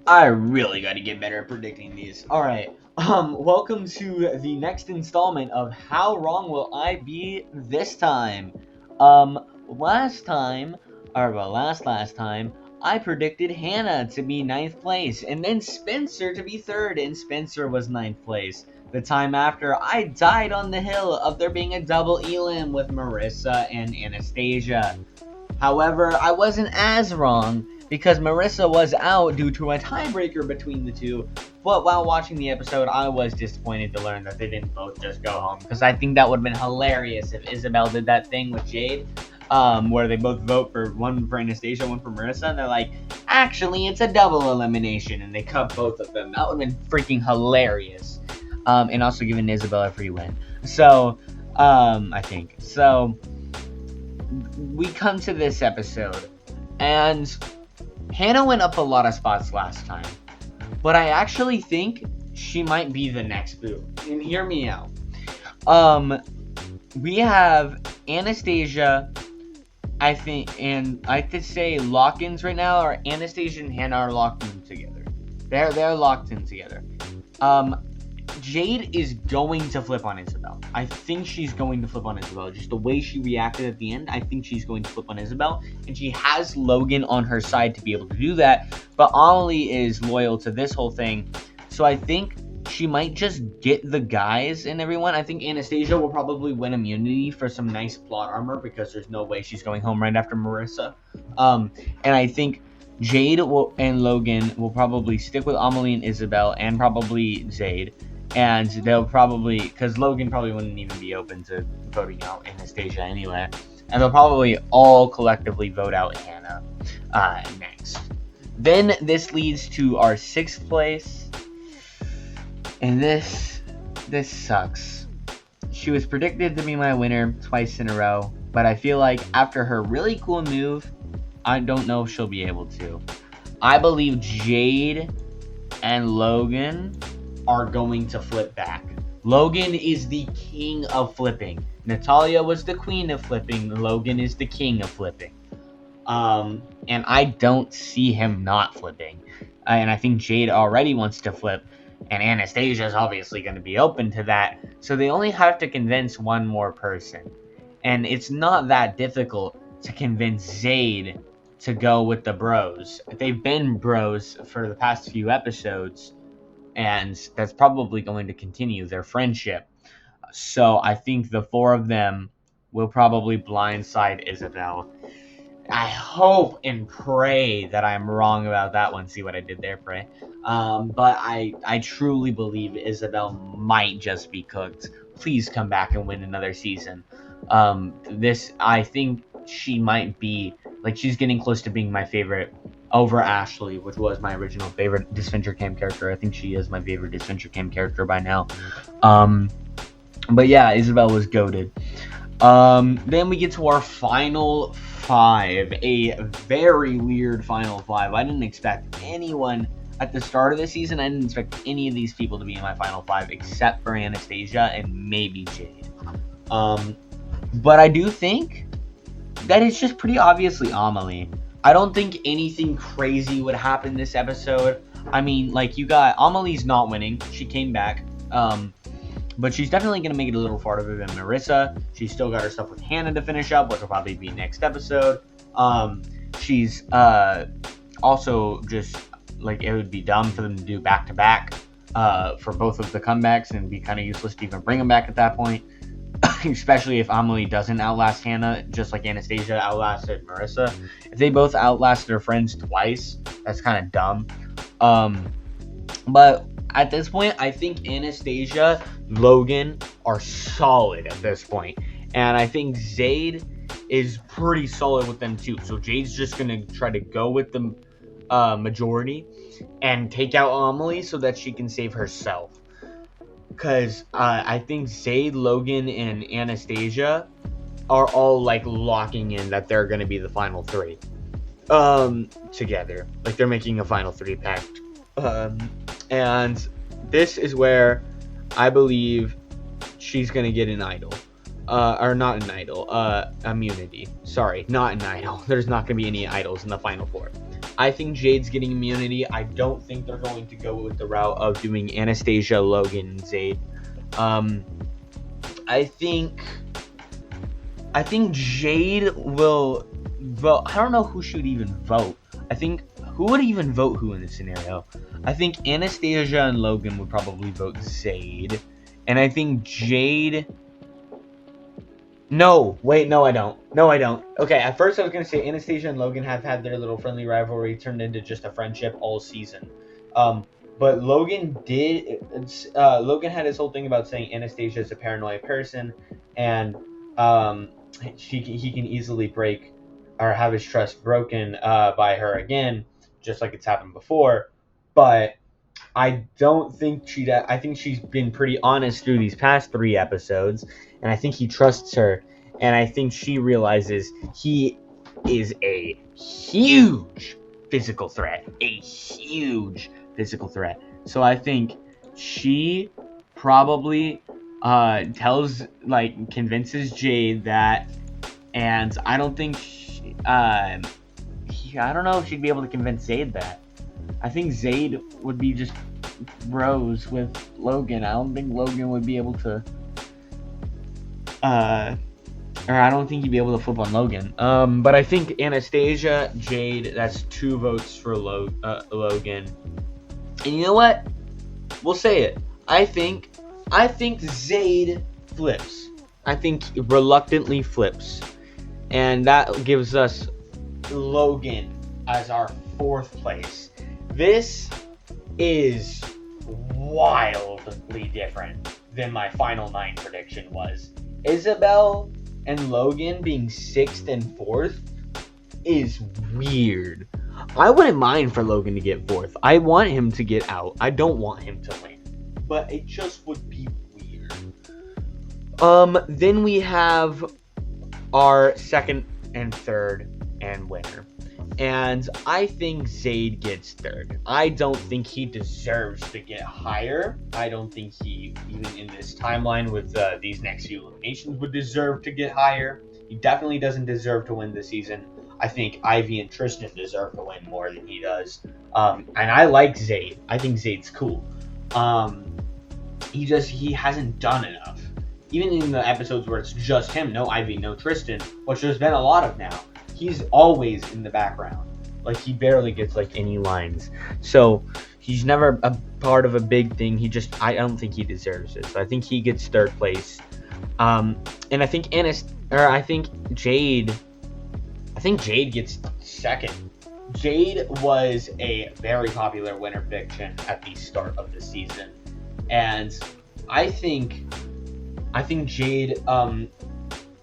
I really gotta get better at predicting these. Alright, welcome to the next installment of How Wrong Will I Be This Time? Last time, last time, I predicted Hannah to be 9th place, and then Spencer to be 3rd, and Spencer was 9th place. The time after, I died on the hill of there being a double Elim with Marissa and Anastasia. However, I wasn't as wrong, because Marissa was out due to a tiebreaker between the two. But while watching the episode, I was disappointed to learn that they didn't both just go home, because I think that would have been hilarious if Isabel did that thing with Jade, where they both vote for one for Anastasia, one for Marissa, and they're like, actually, it's a double elimination, and they cut both of them. That would have been freaking hilarious. And also giving Isabel a free win. So, I think. So, we come to this episode, and Hannah went up a lot of spots last time, but I actually think she might be the next boo. And hear me out. We have Anastasia, I think, and I could say lock-ins right now, or Anastasia and Hannah are locked in together. They're locked in together. Jade is going to flip on Isabel. I think she's going to flip on Isabel. Just the way she reacted at the end, I think she's going to flip on Isabel. And she has Logan on her side to be able to do that. But Amelie is loyal to this whole thing. So I think she might just get the guys and everyone. I think Anastasia will probably win immunity for some nice plot armor, because there's no way she's going home right after Marissa. And I think Jade and Logan will probably stick with Amelie and Isabel, and probably Jade. And they'll probably, because Logan probably wouldn't even be open to voting out Anastasia anyway. And they'll probably all collectively vote out Hannah next. Then this leads to our 6th place. And this sucks. She was predicted to be my winner twice in a row. But I feel like after her really cool move, I don't know if she'll be able to. I believe Jade and Logan are going to flip back. Logan is the king of flipping. Natalia was the queen of flipping. Logan is the king of flipping. And I don't see him not flipping. And I think Jade already wants to flip. And Anastasia is obviously going to be open to that. So they only have to convince one more person. And it's not that difficult to convince Jade to go with the bros. They've been bros for the past few episodes. And that's probably going to continue their friendship. So I think the 4 of them will probably blindside Isabel. I hope and pray that I'm wrong about that one. See what I did there, pray. But I truly believe Isabel might just be cooked. Please come back and win another season. I think she might be, like, she's getting close to being my favorite over Ashley, which was my original favorite Disventure Cam character. I think she is my favorite Disventure Cam character by now. But yeah, Isabel was goated. Then we get to our final 5. A very weird final 5. I didn't expect anyone at the start of the season. I didn't expect any of these people to be in my final 5 except for Anastasia and maybe Jade. But I do think that it's just pretty obviously Amelie. I don't think anything crazy would happen this episode. I mean, like, you got Amelie's not winning. She came back. But she's definitely going to make it a little farther than Marissa. She's still got her stuff with Hannah to finish up, which will probably be next episode. She's also just, like, it would be dumb for them to do back-to-back for both of the comebacks, and be kind of useless to even bring them back at that point. Especially if Amelie doesn't outlast Hannah, just like Anastasia outlasted Marissa. If they both outlast their friends twice, that's kind of dumb. But at this point, I think Anastasia, Logan are solid at this point. And I think Jade is pretty solid with them too. So Jade's just going to try to go with the majority and take out Amelie so that she can save herself. Because I think Jade, Logan, and Anastasia are all, like, locking in that they're going to be the final 3 together. Like, they're making a final 3 pact. And this is where I believe she's going to get an idol. Or not an idol. Immunity. Sorry, not an idol. There's not going to be any idols in the final 4. I think Jade's getting immunity. I don't think they're going to go with the route of doing Anastasia, Logan, and Zade. I think Jade will vote. I don't know who should even vote. I think who would even vote who in this scenario? I think Anastasia and Logan would probably vote Zade. And I think Jade... No, wait, no I don't. Okay, at first I was going to say Anastasia and Logan have had their little friendly rivalry turned into just a friendship all season. But Logan had his whole thing about saying Anastasia is a paranoid person, and he can easily break or have his trust broken by her again, just like it's happened before. But I think she's been pretty honest through these past 3 episodes, and I think he trusts her, and I think she realizes he is a huge physical threat. So I think she probably convinces Jade that, and I don't think I don't know if she'd be able to convince Zade that. I think Zade would be just bros with Logan. I don't think Logan would be able to or I don't think he'd be able to flip on Logan. But I think Anastasia, Jade, that's 2 votes for Logan. And you know what? We'll say it. I think Zade flips. I think reluctantly flips. And that gives us Logan as our 4th place. This is wildly different than my final 9 prediction was. Isabel and Logan being 6th and 4th is weird. I wouldn't mind for Logan to get 4th. I want him to get out. I don't want him to win. But it just would be weird. Then we have our 2nd and 3rd and winner. And I think Zade gets 3rd. I don't think he deserves to get higher. I don't think he, even in this timeline with these next few eliminations, would deserve to get higher. He definitely doesn't deserve to win this season. I think Ivy and Tristan deserve to win more than he does. And I like Zade. I think Zade's cool. He hasn't done enough. Even in the episodes where it's just him, no Ivy, no Tristan, which there's been a lot of now, he's always in the background. Like, he barely gets, any lines. So, he's never a part of a big thing. I don't think he deserves it. So, I think he gets 3rd place. And I think Jade gets 2nd. Jade was a very popular winner prediction at the start of the season. And I think Jade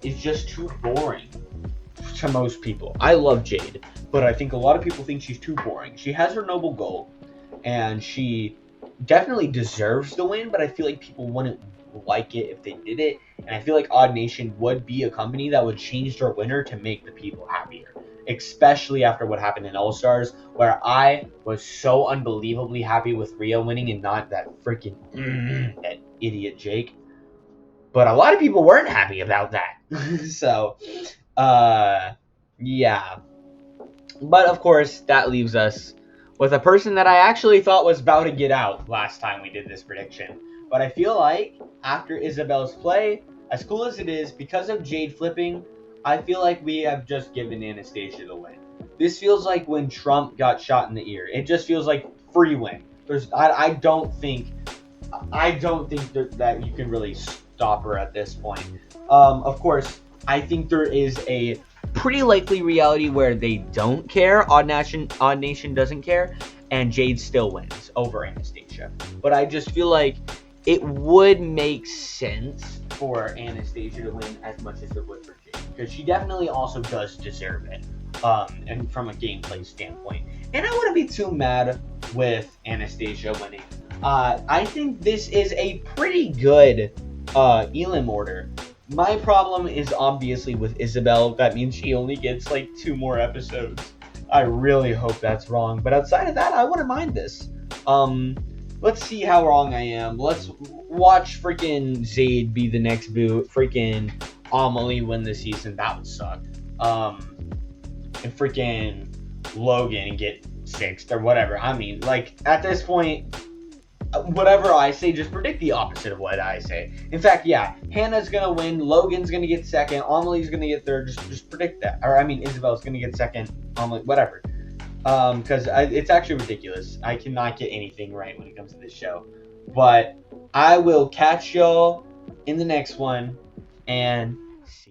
is just too boring to most people. I love Jade, but I think a lot of people think she's too boring. She has her noble goal, and she definitely deserves the win, but I feel like people wouldn't like it if they did it, and I feel like Odd Nation would be a company that would change their winner to make the people happier, especially after what happened in All-Stars, where I was so unbelievably happy with Rhea winning and not that freaking that idiot Jake. But a lot of people weren't happy about that. So, yeah. But, of course, that leaves us with a person that I actually thought was about to get out last time we did this prediction. But I feel like, after Isabel's play, as cool as it is, because of Jade flipping, I feel like we have just given Anastasia the win. This feels like when Trump got shot in the ear. It just feels like free win. I don't think that you can really stop her at this point. Of course, I think there is a pretty likely reality where they don't care. Odd Nation doesn't care, and Jade still wins over Anastasia. But I just feel like it would make sense for Anastasia to win as much as it would for Jade, because she definitely also does deserve it, and from a gameplay standpoint. And I wouldn't be too mad with Anastasia winning. I think this is a pretty good Elim order. My problem is obviously with Isabel. That means she only gets 2 more episodes. I really hope that's wrong, but outside of that, I wouldn't mind this. Let's see how wrong I am. Let's watch freaking Zade be the next boot. Freaking Amelie win the season. That would suck. And freaking Logan and get 6th or whatever. I mean, like, at this point, whatever I say, just predict the opposite of what I say. In fact, yeah, Hannah's gonna win, Logan's gonna get 2nd, Amelie's gonna get 3rd. Just predict that. Or I mean, Isabel's gonna get 2nd, Amelie, whatever. Because it's actually ridiculous. I cannot get anything right when it comes to this show. But I will catch y'all in the next one, and